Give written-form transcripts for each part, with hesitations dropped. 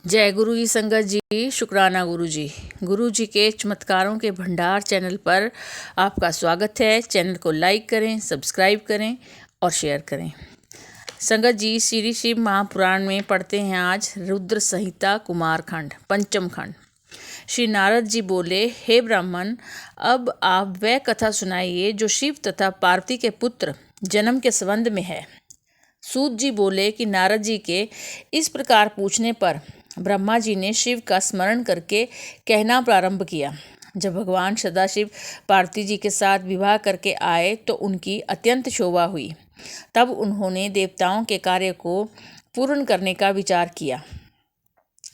जय गुरु जी संगत जी, शुक्राना गुरु जी के चमत्कारों के भंडार चैनल पर आपका स्वागत है। चैनल को लाइक करें, सब्सक्राइब करें और शेयर करें। संगत जी, श्री शिव महापुराण में पढ़ते हैं आज रुद्र संहिता कुमारखंड पंचम खंड। श्री नारद जी बोले, हे ब्राह्मण, अब आप वह कथा सुनाइए जो शिव तथा पार्वती के पुत्र जन्म के संबंध में है। सूत जी बोले कि नारद जी के इस प्रकार पूछने पर ब्रह्मा जी ने शिव का स्मरण करके कहना प्रारंभ किया। जब भगवान सदाशिव पार्वती जी के साथ विवाह करके आए तो उनकी अत्यंत शोभा हुई। तब उन्होंने देवताओं के कार्य को पूर्ण करने का विचार किया।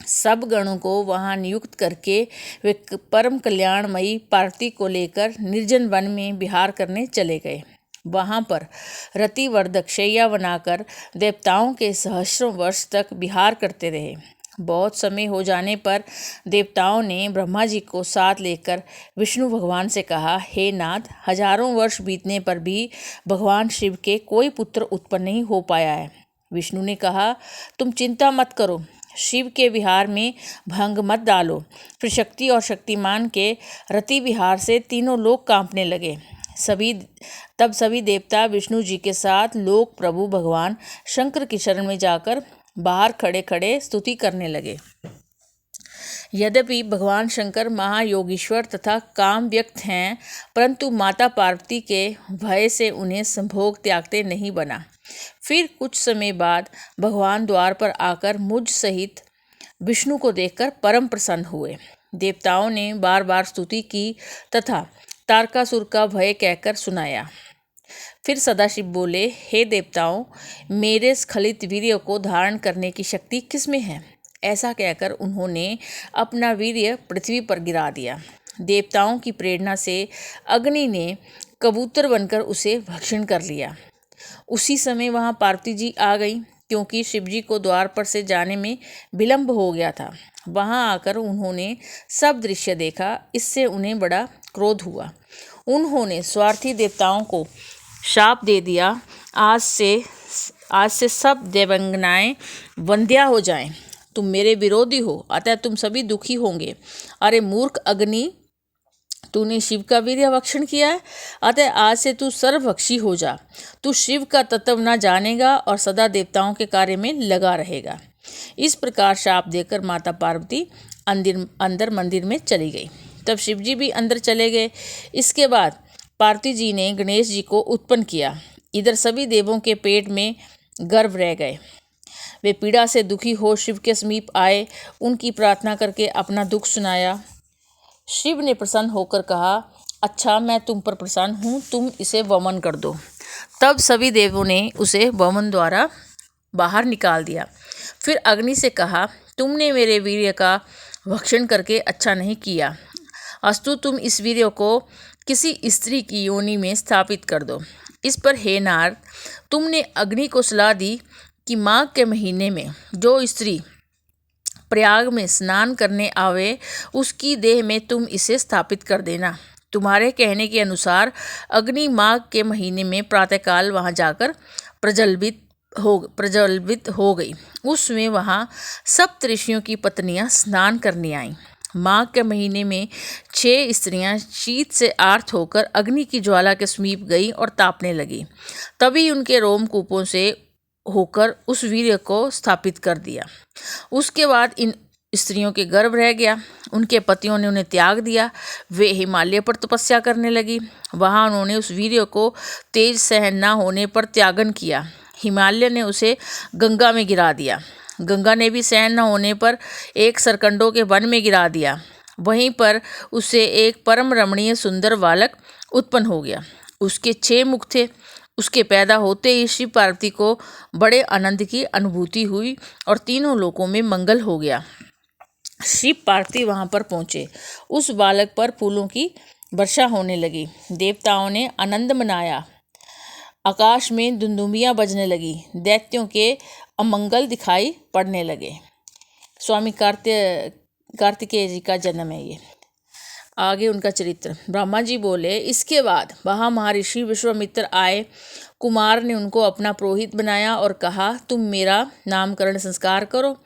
सब गणों को वहां नियुक्त करके वे परम कल्याणमयी पार्वती को लेकर निर्जन वन में विहार करने चले गए। वहां पर रतिवर्धक शैया बनाकर देवताओं के सहस्रों वर्ष तक विहार करते रहे। बहुत समय हो जाने पर देवताओं ने ब्रह्मा जी को साथ लेकर विष्णु भगवान से कहा, हे नाथ, हजारों वर्ष बीतने पर भी भगवान शिव के कोई पुत्र उत्पन्न नहीं हो पाया है। विष्णु ने कहा, तुम चिंता मत करो, शिव के विहार में भंग मत डालो। फिर शक्ति और शक्तिमान के रति विहार से तीनों लोग कांपने लगे। तब सभी देवता विष्णु जी के साथ लोक प्रभु भगवान शंकर की शरण में जाकर बाहर खड़े खड़े स्तुति करने लगे। यद्यपि भगवान शंकर महायोगीश्वर तथा काम व्यक्त हैं, परंतु माता पार्वती के भय से उन्हें संभोग त्यागते नहीं बना। फिर कुछ समय बाद भगवान द्वार पर आकर मुझ सहित विष्णु को देखकर परम प्रसन्न हुए। देवताओं ने बार बार स्तुति की तथा तारकासुर का भय कहकर सुनाया। फिर सदाशिव बोले, हे देवताओं, मेरे स्खलित वीर्य को धारण करने की शक्ति किसमें है? ऐसा कहकर उन्होंने अपना वीर्य पृथ्वी पर गिरा दिया। देवताओं की प्रेरणा से अग्नि ने कबूतर बनकर उसे भक्षण कर लिया। उसी समय वहां पार्वती जी आ गई, क्योंकि शिवजी को द्वार पर से जाने में विलंब हो गया था। वहां आकर उन्होंने सब दृश्य देखा। इससे उन्हें बड़ा क्रोध हुआ। उन्होंने स्वार्थी देवताओं को शाप दे दिया, आज से सब देवांगनाएं वंध्या हो जाएं। तुम मेरे विरोधी हो, अतः तुम सभी दुखी होंगे। अरे मूर्ख अग्नि, तूने शिव का वीर्य भक्षण किया है, अतः आज से तू सर्वभक्षी हो जा। तू शिव का तत्व न जानेगा और सदा देवताओं के कार्य में लगा रहेगा। इस प्रकार शाप देकर माता पार्वती अंदर मंदिर में चली गई। तब शिवजी भी अंदर चले गए। इसके बाद पार्वती जी ने गणेश जी को उत्पन्न किया। इधर सभी देवों के पेट में गर्भ रह गए। वे पीड़ा से दुखी हो शिव के समीप आए, उनकी प्रार्थना करके अपना दुख सुनाया। शिव ने प्रसन्न होकर कहा, अच्छा, मैं तुम पर प्रसन्न हूँ, तुम इसे वमन कर दो। तब सभी देवों ने उसे वमन द्वारा बाहर निकाल दिया। फिर अग्नि से कहा, तुमने मेरे वीर्य का भक्षण करके अच्छा नहीं किया। अस्तु, तुम इस वीर्य को किसी स्त्री की योनि में स्थापित कर दो। इस पर हे नारद, तुमने अग्नि को सलाह दी कि माघ के महीने में जो स्त्री प्रयाग में स्नान करने आवे, उसकी देह में तुम इसे स्थापित कर देना। तुम्हारे कहने के अनुसार अग्नि माघ के महीने में प्रातःकाल वहां जाकर प्रज्वलित हो गई। उसमें वहां सप्तऋषियों की पत्नियां स्नान करने आईं। माघ के महीने में 6 स्त्रियां शीत से आर्त होकर अग्नि की ज्वाला के समीप गई और तापने लगी। तभी उनके रोमकूपों से होकर उस वीर्य को स्थापित कर दिया। उसके बाद इन स्त्रियों के गर्भ रह गया। उनके पतियों ने उन्हें त्याग दिया। वे हिमालय पर तपस्या करने लगी। वहां उन्होंने उस वीर्य को तेज सहन न होने पर त्यागन किया। हिमालय ने उसे गंगा में गिरा दिया। गंगा ने भी सहन न होने पर एक सरकंडों के वन में गिरा दिया। वहीं पर उससे एक परम रमणीय सुंदर बालक उत्पन्न हो गया। उसके 6 मुख थे। उसके पैदा होते ही शिव पार्वती को बड़े आनंद की अनुभूति हुई और तीनों लोकों में मंगल हो गया। शिव पार्वती वहां पर पहुंचे। उस बालक पर फूलों की वर्षा होने लगी। देवताओं ने आनंद मनाया। आकाश में दुंदुभियां बजने लगी। दैत्यों के अमंगल दिखाई पड़ने लगे। स्वामी कार्तिकेय जी का जन्म है ये। आगे उनका चरित्र। ब्रह्मा जी बोले, इसके बाद वहाँ महर्षि विश्वामित्र आए। कुमार ने उनको अपना पुरोहित बनाया और कहा, तुम मेरा नामकरण संस्कार करो।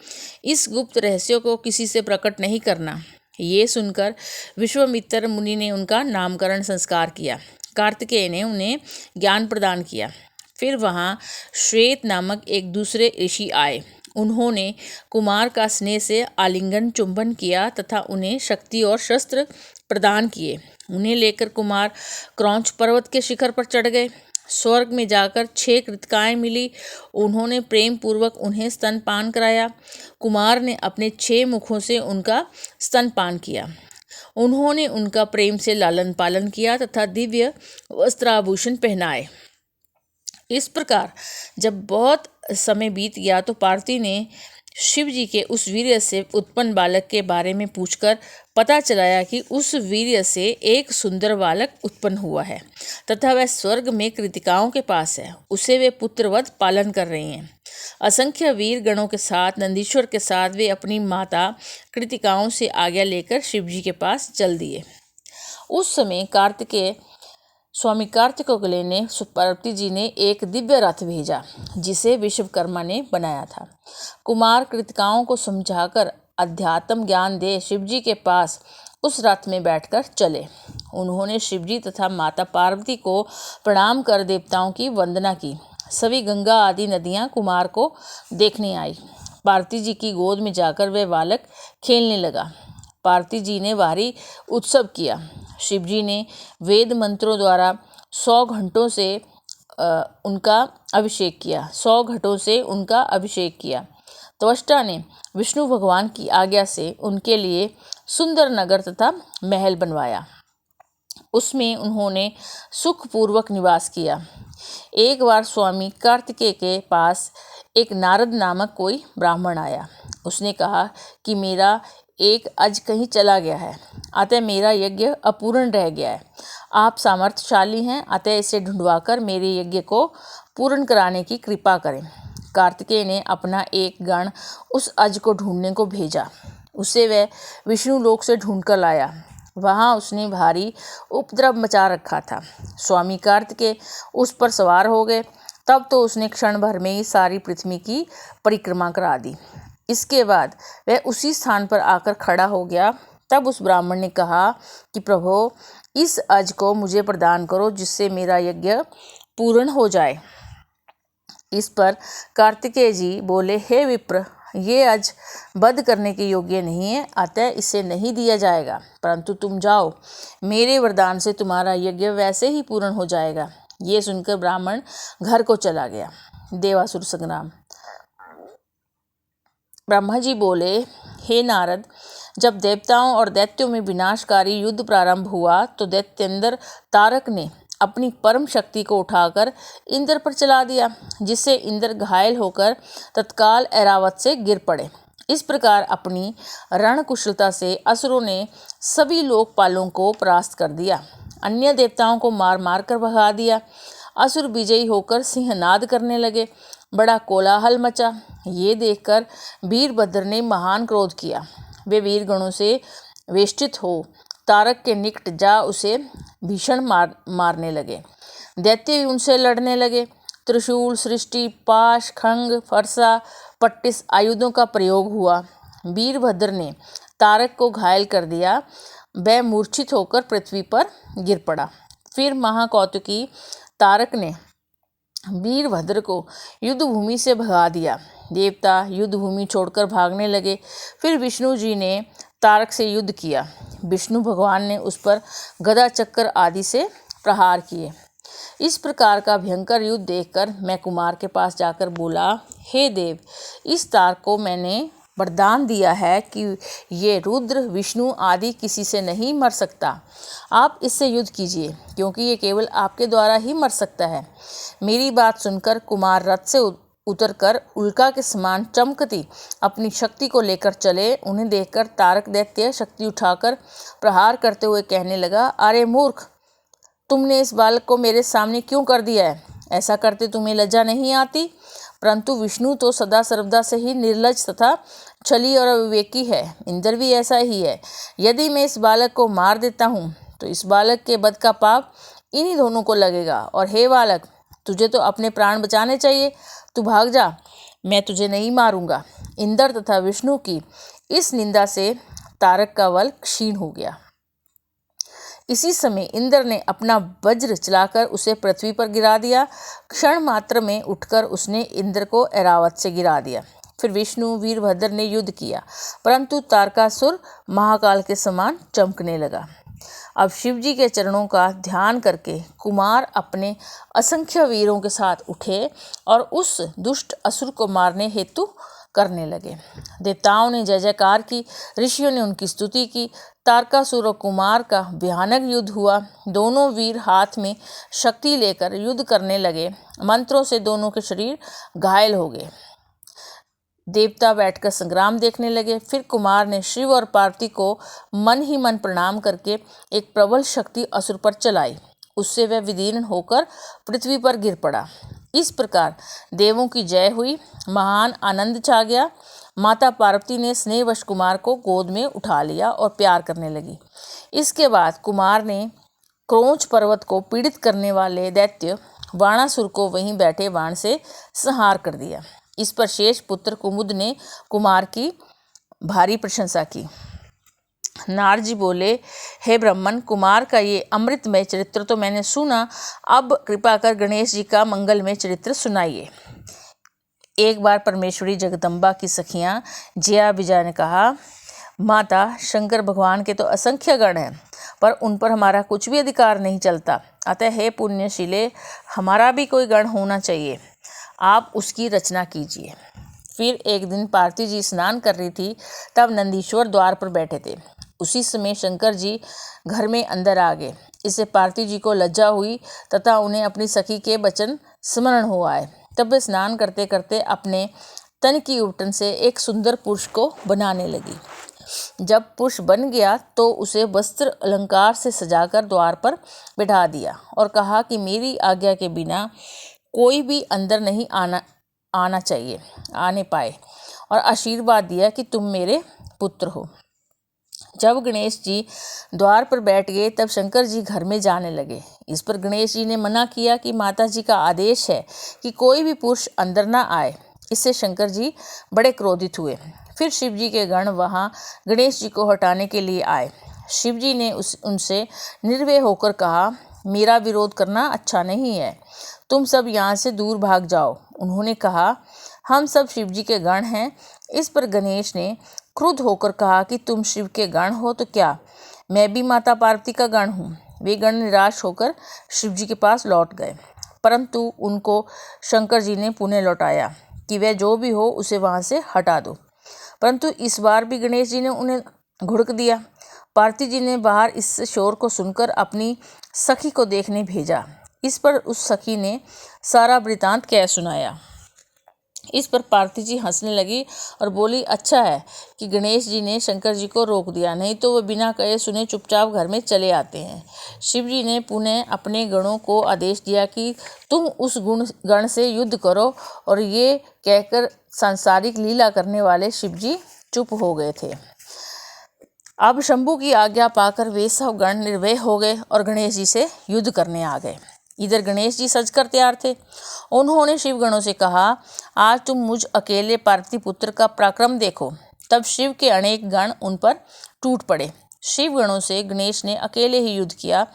इस गुप्त रहस्य को किसी से प्रकट नहीं करना। ये सुनकर विश्वामित्र मुनि ने उनका नामकरण संस्कार किया। कार्तिकेय ने उन्हें ज्ञान प्रदान किया। फिर वहाँ श्वेत नामक एक दूसरे ऋषि आए। उन्होंने कुमार का स्नेह से आलिंगन चुंबन किया तथा उन्हें शक्ति और शस्त्र प्रदान किए। उन्हें लेकर कुमार क्रौंच पर्वत के शिखर पर चढ़ गए। स्वर्ग में जाकर 6 कृतिकाएं मिली। उन्होंने प्रेम पूर्वक उन्हें स्तनपान कराया। कुमार ने अपने 6 मुखों से उनका स्तनपान किया। उन्होंने उनका प्रेम से लालन पालन किया तथा दिव्य वस्त्राभूषण पहनाए। इस प्रकार जब बहुत समय बीत गया तो पार्वती ने शिव जी के उस वीर्य से उत्पन्न बालक के बारे में पूछकर पता चलाया कि उस वीर्य से एक सुंदर बालक उत्पन्न हुआ है तथा वह स्वर्ग में कृतिकाओं के पास है। उसे वे पुत्रवत पालन कर रही हैं। असंख्य वीर गणों के साथ नंदीश्वर के साथ वे अपनी माता कृतिकाओं से आज्ञा लेकर शिव जी के पास चल दिए। उस समय स्वामी कार्तिकेय ने पार्वती जी ने एक दिव्य रथ भेजा जिसे विश्वकर्मा ने बनाया था। कुमार कृतिकाओं को समझाकर अध्यात्म ज्ञान दे शिव जी के पास उस रथ में बैठकर चले। उन्होंने शिव जी तथा माता पार्वती को प्रणाम कर देवताओं की वंदना की। सभी गंगा आदि नदियां कुमार को देखने आई। पार्वती जी की गोद में जाकर वह बालक खेलने लगा। पार्वती जी ने भारी उत्सव किया। शिव जी ने वेद मंत्रों द्वारा 100 घंटों से उनका अभिषेक किया। 100 घटों से उनका अभिषेक किया। त्वष्टा ने विष्णु भगवान की आज्ञा से उनके लिए सुंदर नगर तथा महल बनवाया। उसमें उन्होंने सुखपूर्वक निवास किया। एक बार स्वामी कार्तिकेय के पास एक नारद नामक कोई ब्राह्मण आया। उसने कहा कि मेरा एक अज कहीं चला गया है, अतः मेरा यज्ञ अपूर्ण रह गया है। आप सामर्थ्यशाली हैं, अतः इसे ढूंढवाकर मेरे यज्ञ को पूर्ण कराने की कृपा करें। कार्तिकेय ने अपना एक गण उस अज को ढूंढने को भेजा। उसे वह विष्णु लोक से ढूंढ कर लाया। वहाँ उसने भारी उपद्रव मचा रखा था। स्वामी कार्तिकेय उस पर सवार हो गए। तब तो उसने क्षण भर में ही सारी पृथ्वी की परिक्रमा करा दी। इसके बाद वह उसी स्थान पर आकर खड़ा हो गया। तब उस ब्राह्मण ने कहा कि प्रभो, इस अज को मुझे प्रदान करो जिससे मेरा यज्ञ पूर्ण हो जाए। इस पर कार्तिकेय जी बोले, हे विप्र, ये अज वध करने के योग्य नहीं है, अतः इसे नहीं दिया जाएगा। परंतु तुम जाओ, मेरे वरदान से तुम्हारा यज्ञ वैसे ही पूर्ण हो जाएगा। ये सुनकर ब्राह्मण घर को चला गया। देवासुर संग्राम। ब्रह्मा जी बोले, हे नारद, जब देवताओं और दैत्यों में विनाशकारी युद्ध प्रारंभ हुआ तो दैत्येंद्र तारक ने अपनी परम शक्ति को उठाकर इंद्र पर चला दिया, जिससे इंद्र घायल होकर तत्काल ऐरावत से गिर पड़े। इस प्रकार अपनी रण कुशलता से असुरों ने सभी लोकपालों को परास्त कर दिया। अन्य देवताओं को मार मार कर भगा दिया। असुर विजयी होकर सिंहनाद करने लगे। बड़ा कोलाहल मचा। ये देखकर वीरभद्र ने महान क्रोध किया। वे वीरगणों से वेष्टित हो तारक के निकट जा उसे भीषण मारने लगे। दैत्य उनसे लड़ने लगे। त्रिशूल, सृष्टि, पाश, खंग, फरसा, पट्टिस आयुधों का प्रयोग हुआ। वीरभद्र ने तारक को घायल कर दिया। वह मूर्छित होकर पृथ्वी पर गिर पड़ा। फिर महाकौतुकी तारक ने वीरभद्र को युद्ध भूमि से भगा दिया। देवता युद्ध भूमि छोड़कर भागने लगे। फिर विष्णु जी ने तारक से युद्ध किया। विष्णु भगवान ने उस पर गदा चक्कर आदि से प्रहार किए। इस प्रकार का भयंकर युद्ध देखकर मैं कुमार के पास जाकर बोला, हे देव, इस तारक को मैंने वरदान दिया है कि ये रुद्र, विष्णु आदि किसी से नहीं मर सकता। आप इससे युद्ध कीजिए, क्योंकि ये केवल आपके द्वारा ही मर सकता है। मेरी बात सुनकर कुमार रथ से उतरकर उल्का के समान चमकती अपनी शक्ति को लेकर चले। उन्हें देखकर तारक दैत्य शक्ति उठाकर प्रहार करते हुए कहने लगा, अरे मूर्ख, तुमने इस बालक को मेरे सामने क्यों कर दिया है? ऐसा करते तुम्हें लज्जा नहीं आती? परंतु विष्णु तो सदा सर्वदा से ही निर्लज तथा छली और अविवेकी है। इंद्र भी ऐसा ही है। यदि मैं इस बालक को मार देता हूँ तो इस बालक के वध का पाप इन्हीं दोनों को लगेगा। और हे बालक, तुझे तो अपने प्राण बचाने चाहिए, तू भाग जा, मैं तुझे नहीं मारूंगा। इंद्र तथा विष्णु की इस निंदा से तारक का बल क्षीण हो गया। इसी समय इंद्र ने अपना वज्र चलाकर उसे पृथ्वी पर गिरा दिया। क्षण मात्र में उठकर उसने इंद्र को ऐरावत से गिरा दिया। फिर विष्णु वीरभद्र ने युद्ध किया, परंतु तारकासुर महाकाल के समान चमकने लगा। अब शिवजी के चरणों का ध्यान करके कुमार अपने असंख्य वीरों के साथ उठे और उस दुष्ट असुर को मारने हेतु करने लगे। देवताओं ने जय जयकार की, ऋषियों ने उनकी स्तुति की। तारकासुर और कुमार का भयानक युद्ध हुआ। दोनों वीर हाथ में शक्ति लेकर युद्ध करने लगे। मंत्रों से दोनों के शरीर घायल हो गए। देवता बैठकर संग्राम देखने लगे। फिर कुमार ने शिव और पार्वती को मन ही मन प्रणाम करके एक प्रबल शक्ति असुर पर चलाई। उससे वह विदीर्ण होकर पृथ्वी पर गिर पड़ा। इस प्रकार देवों की जय हुई, महान आनंद छा गया। माता पार्वती ने स्नेहवश कुमार को गोद में उठा लिया और प्यार करने लगी। इसके बाद कुमार ने क्रोंच पर्वत को पीड़ित करने वाले दैत्य वाणासुर को वहीं बैठे बाण से संहार कर दिया। इस पर शेष पुत्र कुमुद ने कुमार की भारी प्रशंसा की। नारद जी बोले, हे ब्राह्मण, कुमार का ये अमृतमय चरित्र तो मैंने सुना, अब कृपा कर गणेश जी का मंगलमय चरित्र सुनाइए। एक बार परमेश्वरी जगदम्बा की सखियां जया विजया ने कहा, माता, शंकर भगवान के तो असंख्य गण हैं, पर उन पर हमारा कुछ भी अधिकार नहीं चलता। अतः हे पुण्यशीले, हमारा भी कोई गण होना चाहिए, आप उसकी रचना कीजिए। फिर एक दिन पार्वती जी स्नान कर रही थी, तब नंदीश्वर द्वार पर बैठे थे। उसी समय शंकर जी घर में अंदर आ गए। इससे पार्वती जी को लज्जा हुई तथा उन्हें अपनी सखी के वचन स्मरण हो आए। तब वे स्नान करते करते अपने तन की उबटन से एक सुंदर पुरुष को बनाने लगी। जब पुरुष बन गया तो उसे वस्त्र अलंकार से सजाकर द्वार पर बिठा दिया और कहा कि मेरी आज्ञा के बिना कोई भी अंदर नहीं आना चाहिए, आने पाए, और आशीर्वाद दिया कि तुम मेरे पुत्र हो। जब गणेश जी द्वार पर बैठ गए तब शंकर जी घर में जाने लगे। इस पर गणेश जी ने मना किया कि माता जी का आदेश है कि कोई भी पुरुष अंदर ना आए। इससे शंकर जी बड़े क्रोधित हुए। फिर शिव जी के गण वहाँ गणेश जी को हटाने के लिए आए। शिव जी ने उनसे निर्भय होकर कहा, मेरा विरोध करना अच्छा नहीं है, तुम सब यहाँ से दूर भाग जाओ। उन्होंने कहा, हम सब शिव जी के गण हैं। इस पर गणेश ने क्रुद्ध होकर कहा कि तुम शिव के गण हो तो क्या, मैं भी माता पार्वती का गण हूँ। वे गण निराश होकर शिव जी के पास लौट गए, परंतु उनको शंकर जी ने पुनः लौटाया कि वह जो भी हो उसे वहाँ से हटा दो। परंतु इस बार भी गणेश जी ने उन्हें घुड़क दिया। पार्वती जी ने बाहर इस शोर को सुनकर अपनी सखी को देखने भेजा। इस पर उस सखी ने सारा वृतांत कह सुनाया। इस पर पार्वती जी हंसने लगी और बोली, अच्छा है कि गणेश जी ने शंकर जी को रोक दिया, नहीं तो वह बिना कहे सुने चुपचाप घर में चले आते हैं। शिव जी ने पुनः अपने गणों को आदेश दिया कि तुम उस गण से युद्ध करो, और ये कहकर सांसारिक लीला करने वाले शिव जी चुप हो गए थे। अब शंभू की आज्ञा पाकर वे सब गण निर्भय हो गए और गणेश जी से युद्ध करने आ गए। इधर गणेश जी सजकर तैयार थे। उन्होंने शिवगणों से कहा, आज तुम मुझ अकेले पार्वती पुत्र का पराक्रम देखो। तब शिव के अनेक गण उन पर टूट पड़े। शिवगणों से गणेश ने अकेले ही युद्ध किया,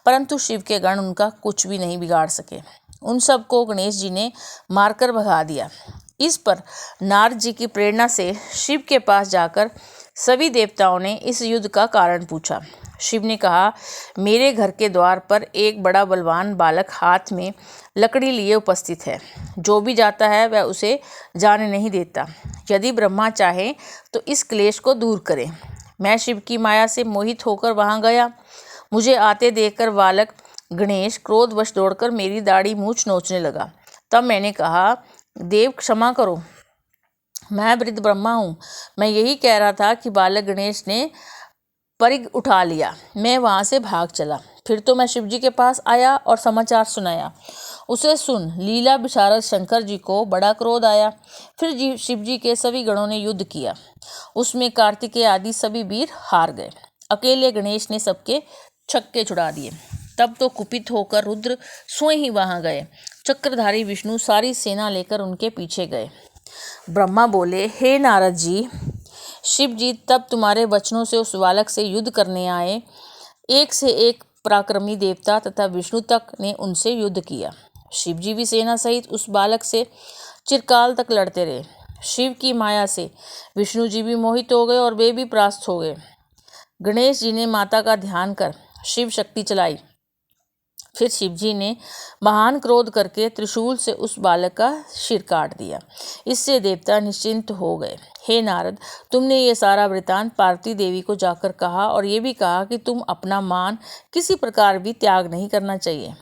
परंतु शिव के गण उनका कुछ भी नहीं बिगाड़ सके। उन सबको गणेश जी ने मारकर भगा दिया। इस पर नारद जी की प्रेरणा से शिव के पास जाकर सभी देवताओं ने इस युद्ध का कारण पूछा। शिव ने कहा, मेरे घर के द्वार पर एक बड़ा बलवान बालक हाथ में लकड़ी लिए उपस्थित है। जो भी जाता है वह उसे जाने नहीं देता। यदि ब्रह्मा चाहे तो इस क्लेश को दूर करे। मैं शिव की माया से मोहित होकर वहां गया। मुझे आते देखकर बालक गणेश क्रोधवश दौड़कर मेरी दाढ़ी मूछ नोचने लगा। तब मैंने कहा, देव क्षमा करो, मैं वृद्ध ब्रह्मा हूँ। मैं यही कह रहा था कि बालक गणेश ने परिग उठा लिया। मैं वहाँ से भाग चला। फिर तो मैं शिव जी के पास आया और समाचार सुनाया। उसे सुन लीला विशारद शंकर जी को बड़ा क्रोध आया। फिर शिव जी के सभी गणों ने युद्ध किया। उसमें कार्तिकेय आदि सभी वीर हार गए। अकेले गणेश ने सबके छक्के छुड़ा दिए। तब तो कुपित होकर रुद्र स्वयं ही वहां गए। चक्रधारी विष्णु सारी सेना लेकर उनके पीछे गए। ब्रह्मा बोले, हे नारद जी, शिव जी तब तुम्हारे वचनों से उस बालक से युद्ध करने आए। एक से एक पराक्रमी देवता तथा विष्णु तक ने उनसे युद्ध किया। शिव जी भी सेना सहित उस बालक से चिरकाल तक लड़ते रहे। शिव की माया से विष्णु जी भी मोहित हो गए और वे भी परास्त हो गए। गणेश जी ने माता का ध्यान कर शिव शक्ति चलाई। फिर शिव जी ने महान क्रोध करके त्रिशूल से उस बालक का सिर काट दिया। इससे देवता निश्चिंत हो गए। हे नारद, तुमने ये सारा वृतांत पार्वती देवी को जाकर कहा और ये भी कहा कि तुम अपना मान किसी प्रकार भी त्याग नहीं करना चाहिए।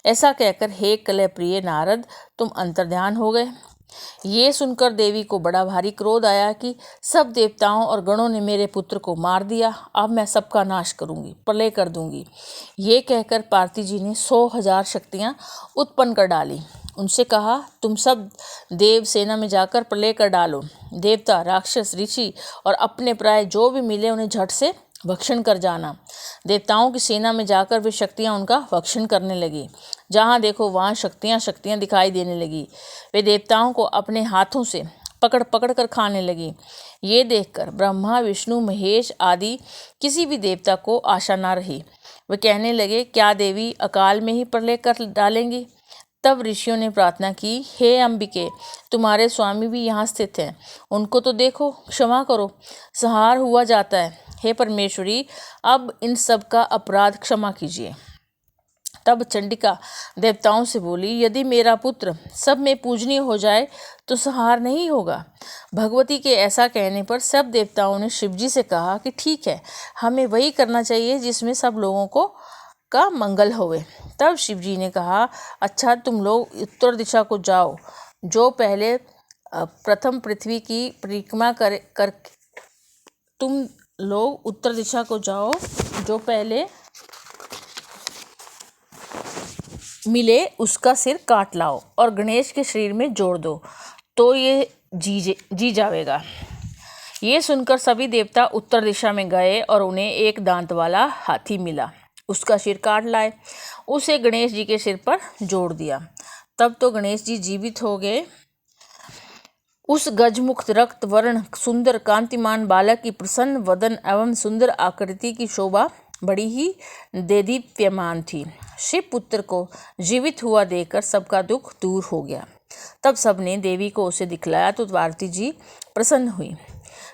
ऐसा कहकर हे कलह प्रिय नारद, तुम अंतर्ध्यान हो गए। ये सुनकर देवी को बड़ा भारी क्रोध आया कि सब देवताओं और गणों ने मेरे पुत्र को मार दिया। अब मैं सबका नाश करूंगी, प्रलय कर दूंगी। ये कहकर पार्वती जी ने 100,000 शक्तियां उत्पन्न कर डाली। उनसे कहा, तुम सब देव सेना में जाकर प्रलय कर डालो। देवता, राक्षस, ऋषि और अपने प्राय जो भी मिले उन्हें झट से भक्षण कर जाना। देवताओं की सेना में जाकर वे शक्तियां उनका भक्षण करने लगी। जहाँ देखो वहाँ शक्तियां दिखाई देने लगी। वे देवताओं को अपने हाथों से पकड़ पकड़ कर खाने लगी। ये देखकर ब्रह्मा, विष्णु, महेश आदि किसी भी देवता को आशा न रही। वे कहने लगे, क्या देवी अकाल में ही प्रलय कर डालेंगी? तब ऋषियों ने प्रार्थना की, हे अंबिके, तुम्हारे स्वामी भी यहाँ स्थित हैं, उनको तो देखो, क्षमा करो, संहार हुआ जाता है। हे परमेश्वरी, अब इन सब का अपराध क्षमा कीजिए। तब चंडिका देवताओं से बोली, यदि मेरा पुत्र सब में पूजनीय हो जाए तो संहार नहीं होगा। भगवती के ऐसा कहने पर सब देवताओं ने शिवजी से कहा कि ठीक है, हमें वही करना चाहिए जिसमें सब लोगों को का मंगल होवे। तब शिवजी ने कहा, अच्छा तुम लोग उत्तर दिशा को जाओ। जो पहले प्रथम पृथ्वी की परिक्रमा कर तुम लोग उत्तर दिशा को जाओ, जो पहले मिले उसका सिर काट लाओ और गणेश के शरीर में जोड़ दो, तो ये जी जावेगा। ये सुनकर सभी देवता उत्तर दिशा में गए और उन्हें एक दांत वाला हाथी मिला। उसका सिर काट लाए, उसे गणेश जी के सिर पर जोड़ दिया। तब तो गणेश जी जीवित हो गए। उस गजमुक्त रक्त वर्ण सुंदर कांतिमान बालक की प्रसन्न वदन एवं सुंदर आकृति की शोभा बड़ी ही देदीप्यमान थी। शिव पुत्र को जीवित हुआ देखकर सबका दुख दूर हो गया। तब सबने देवी को उसे दिखलाया तो पार्वती जी प्रसन्न हुई।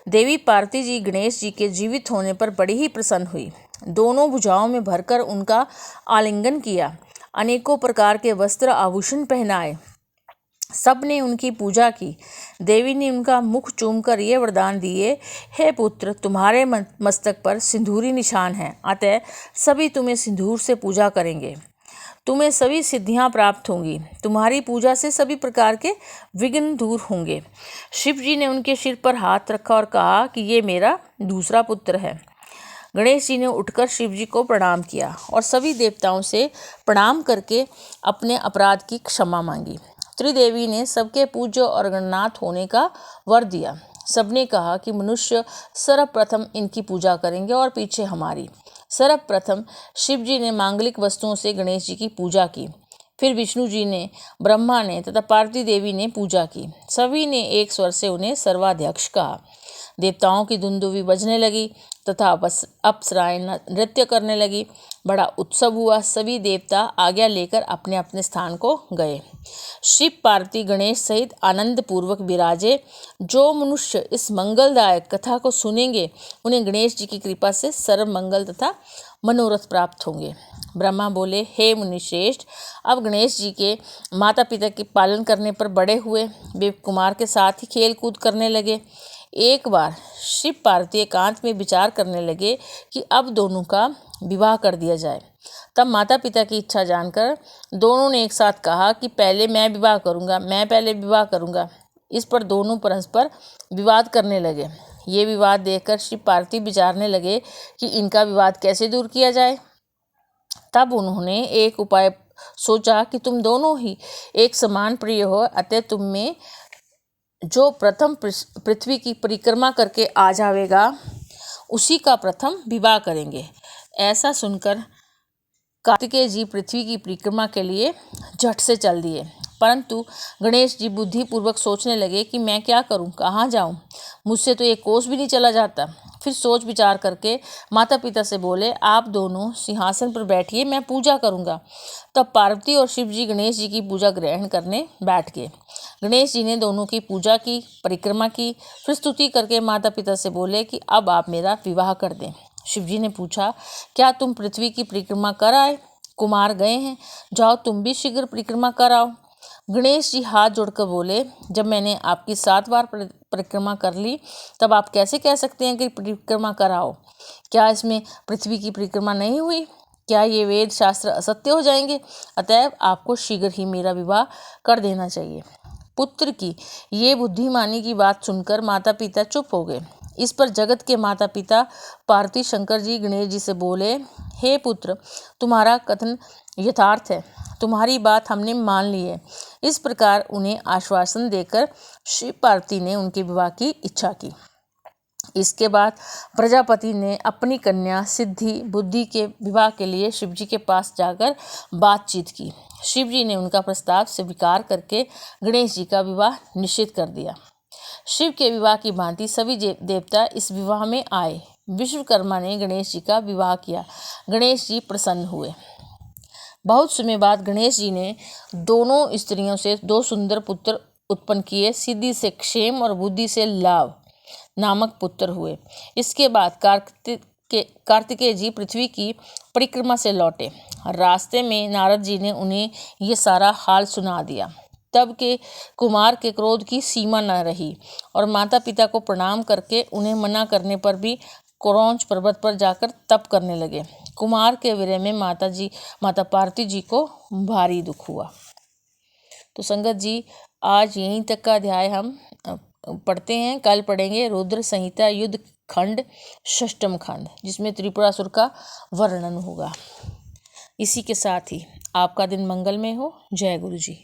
देवी पार्वती जी गणेश जी के जीवित होने पर बड़ी ही प्रसन्न हुई। दोनों भुजाओं में भरकर उनका आलिंगन किया, अनेकों प्रकार के वस्त्र आभूषण पहनाए, सब ने उनकी पूजा की। देवी ने उनका मुख चूमकर ये वरदान दिए, हे पुत्र, तुम्हारे मस्तक पर सिंदूरी निशान है, अतः सभी तुम्हें सिंदूर से पूजा करेंगे। तुम्हें सभी सिद्धियां प्राप्त होंगी। तुम्हारी पूजा से सभी प्रकार के विघ्न दूर होंगे। शिव जी ने उनके सिर पर हाथ रखा और कहा कि ये मेरा दूसरा पुत्र है। गणेश जी ने उठकर शिव जी को प्रणाम किया और सभी देवताओं से प्रणाम करके अपने अपराध की क्षमा मांगी। त्रिदेवी ने सबके पूज्य और गणनाथ होने का वर दिया। सबने कहा कि मनुष्य सर्वप्रथम इनकी पूजा करेंगे और पीछे हमारी। सर्वप्रथम शिव जी ने मांगलिक वस्तुओं से गणेश जी की पूजा की। फिर विष्णु जी ने, ब्रह्मा ने तथा पार्वती देवी ने पूजा की। सभी ने एक स्वर से उन्हें सर्वाध्यक्ष कहा। देवताओं की धुंदुवी बजने लगी तथा अप्सराएं नृत्य करने लगी। बड़ा उत्सव हुआ। सभी देवता आज्ञा लेकर अपने अपने स्थान को गए। शिव, पार्वती, गणेश सहित आनंद पूर्वक विराजे। जो मनुष्य इस मंगलदायक कथा को सुनेंगे उन्हें गणेश जी की कृपा से सर्व मंगल तथा मनोरथ प्राप्त होंगे। ब्रह्मा बोले, हे मुनिश्रेष्ठ, अब गणेश जी के माता पिता के पालन करने पर बड़े हुए। वे कुमार के साथ ही खेल कूद करने लगे। एक बार शिव पार्वती एकांत में विचार करने लगे कि अब दोनों का विवाह कर दिया जाए। तब माता पिता की इच्छा जानकर दोनों ने एक साथ कहा कि पहले मैं विवाह करूंगा, मैं पहले विवाह करूंगा। इस पर दोनों परस्पर विवाद करने लगे। ये विवाद देखकर शिव पार्वती विचारने लगे कि इनका विवाद कैसे दूर किया जाए। तब उन्होंने एक उपाय सोचा कि तुम दोनों ही एक समान प्रिय हो, अतः तुम में जो प्रथम पृथ्वी की परिक्रमा करके आ जाएगा उसी का प्रथम विवाह करेंगे। ऐसा सुनकर कार्तिकेय जी पृथ्वी की परिक्रमा के लिए झट से चल दिए, परंतु गणेश जी बुद्धिपूर्वक सोचने लगे कि मैं क्या करूं, कहाँ जाऊं, मुझसे तो एक कोस भी नहीं चला जाता। फिर सोच विचार करके माता पिता से बोले, आप दोनों सिंहासन पर बैठिए, मैं पूजा करूंगा। तब पार्वती और शिव जी गणेश जी की पूजा ग्रहण करने बैठ गए। गणेश जी ने दोनों की पूजा की, परिक्रमा की, फिर स्तुति करके माता पिता से बोले कि अब आप मेरा विवाह कर दें। शिव जी ने पूछा, क्या तुम पृथ्वी की परिक्रमा कर आए? कुमार गए हैं, जाओ तुम भी शीघ्र परिक्रमा कर आओ। गणेश जी हाथ जोड़कर बोले, जब मैंने आपकी 7 बार परिक्रमा कर ली, तब आप कैसे कह सकते हैं कि परिक्रमा कराओ? क्या इसमें पृथ्वी की परिक्रमा नहीं हुई? क्या ये वेद शास्त्र असत्य हो जाएंगे? अतएव आपको शीघ्र ही मेरा विवाह कर देना चाहिए। पुत्र की ये बुद्धिमानी की बात सुनकर माता पिता चुप हो गए। इस पर जगत के माता पिता पार्वती शंकर जी गणेश जी से बोले, हे पुत्र, तुम्हारा कथन यथार्थ है, तुम्हारी बात हमने मान ली है। इस प्रकार उन्हें आश्वासन देकर शिव पार्वती ने उनके विवाह की इच्छा की। इसके बाद प्रजापति ने अपनी कन्या सिद्धि बुद्धि के विवाह के लिए शिव जी के पास जाकर बातचीत की। शिव जी ने उनका प्रस्ताव स्वीकार करके गणेश जी का विवाह निश्चित कर दिया। शिव के विवाह की भांति सभी देवता इस विवाह में आए। विश्वकर्मा ने गणेश जी का विवाह किया। गणेश जी प्रसन्न हुए। बहुत समय बाद गणेश जी ने दोनों स्त्रियों से 2 सुंदर पुत्र उत्पन्न किए। सिद्धि से क्षेम और बुद्धि से लाभ नामक पुत्र हुए। इसके बाद कार्तिकेय जी पृथ्वी की परिक्रमा से लौटे। रास्ते में नारद जी ने उन्हें ये सारा हाल सुना दिया। तब के कुमार के क्रोध की सीमा न रही और माता पिता को प्रणाम करके उन्हें मना करने पर भी क्रौंच पर्वत पर जाकर तप करने लगे। कुमार के विरह में माता पार्वती जी को भारी दुख हुआ। तो संगत जी, आज यहीं तक का अध्याय हम पढ़ते हैं। कल पढ़ेंगे रुद्र संहिता युद्ध खंड 6म खंड, जिसमें त्रिपुरासुर का वर्णन होगा। इसी के साथ ही आपका दिन मंगलमय हो। जय गुरु जी।